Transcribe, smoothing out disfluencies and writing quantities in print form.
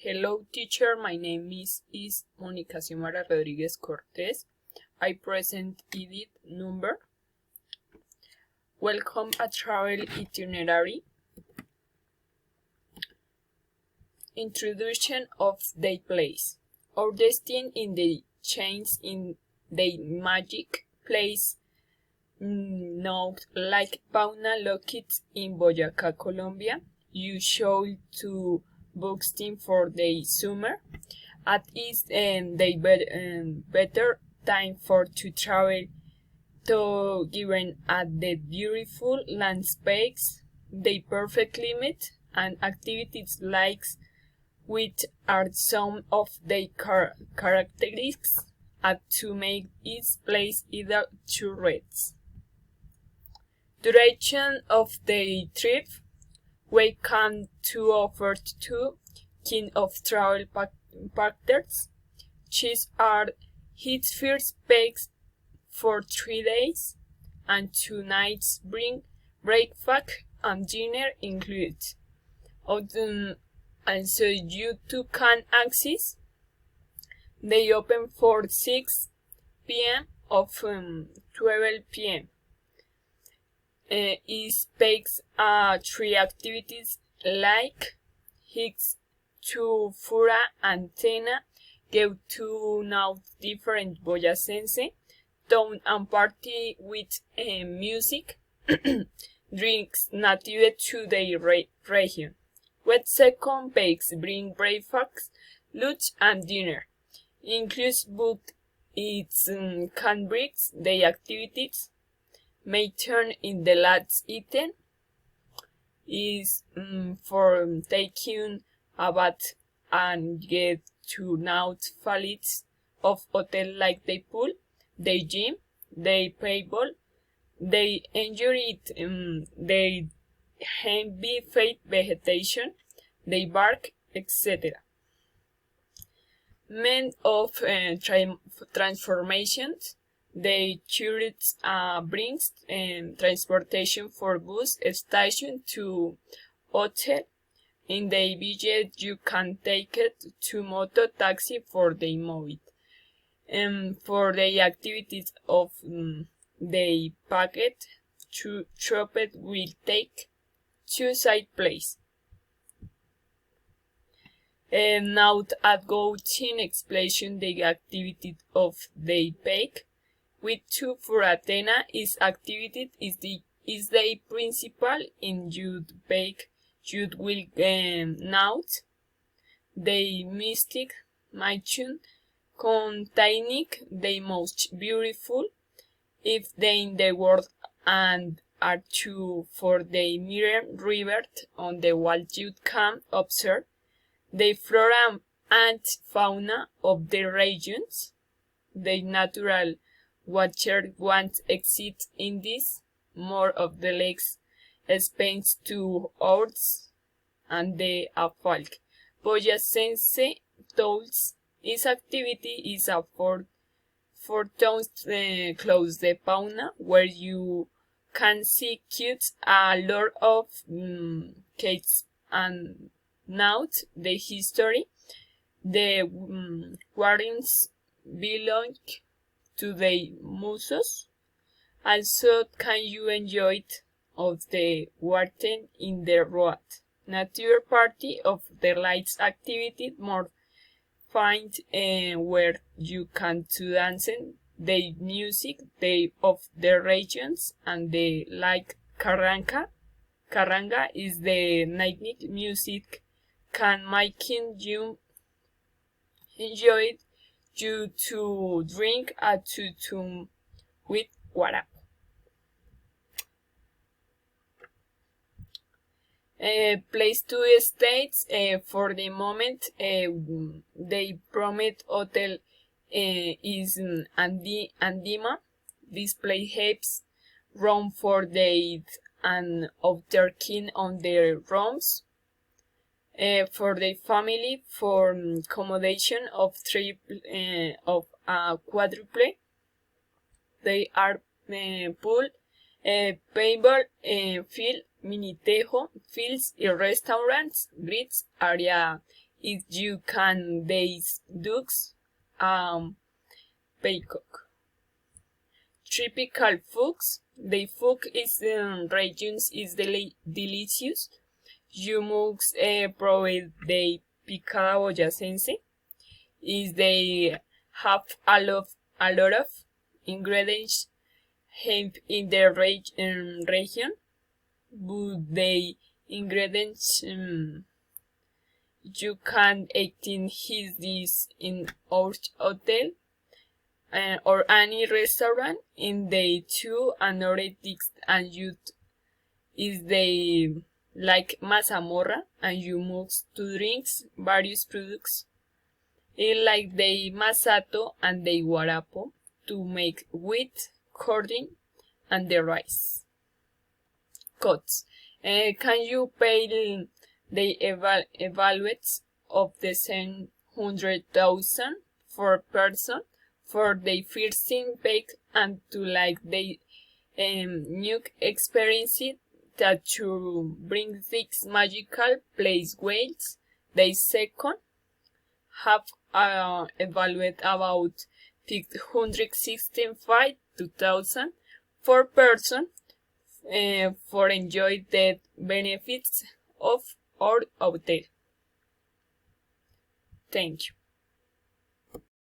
Hello teacher, my name is Mónica Xiomara Rodríguez Cortés. I present edit number. Welcome a travel itinerary. Introduction of the place. Our destiny in the chains in the magic place known like Pauna located in Boyacá, Colombia. You should to books team for the summer. At is the better time for to travel to given at the beautiful landscapes, the perfect climate and activities likes which are some of the characteristics to make each place either two rates. Duration of the trip. We come to offer two kind of travel packages. These are his first packs for 3 days and 2 nights bring breakfast and dinner included. And so you too can access. They open for 6 p.m. of 12 p.m. It takes 3 activities like hikes to Fura Antenna, go to now different boyacense, town and party with music, drinks native to the region. With second bakes bring breakfast, lunch and dinner. Includes book its can bricks, the activities may turn in the last item is for taking a bath and get to note facilities of hotel like the pool, the gym, the paintball, they enjoy it, they heavy fate vegetation, they bark, etc. Men of transformations. The church brings transportation for bus station to hotel. In the budget you can take it to motor taxi for the movie. For the activities of the packet, to shop it will take 2 side place. Now I'll go to explain the activity of the pack. With 2 for Athena is activity is the principal in youth bake. You will note the mystic Machun containing the most beautiful if they in the world and are 2 for the mirror river on the wall you can observe the flora and fauna of the regions, the natural watcher once exit in this, more of the lakes spends 2 hours and the afalk. Boyacense tolls this activity is a 4 towns close the Pauna where you can see cute a lot of cakes and note the history. The gardens belong to the museums. Also can you enjoy it of the garden in the road. Nature party of the lights activity more find where you can to dancing the music of the regions and the like carranga. Carranga is the night music can making you enjoy it you to drink a tutum with water. Place to states for the moment they promote hotel is Andima. This place helps room for the and of their kin on their rooms. For the family for accommodation of 3 of a quadruple. They are pool, paintball, field, minitejo, fields y restaurants, grids, area if you can days ducks, peacock. Tropical foods. The food is regions is delicious. You must prove the picada boyacense. Is they have a lot of ingredients hemp in the region, but the ingredients you can eat his this in our hotel or any restaurant in the two anoretics and you is the like mazamorra and you mix to drinks various products like the masato and the guarapo to make wheat, corn, and the rice. Costs. Can you pay the evaluates of the 700,000 for person for the first bake and to like the new experience that to bring this magical place ways. The second have evaluate about 565,000 for person for enjoy the benefits of our hotel. Thank you.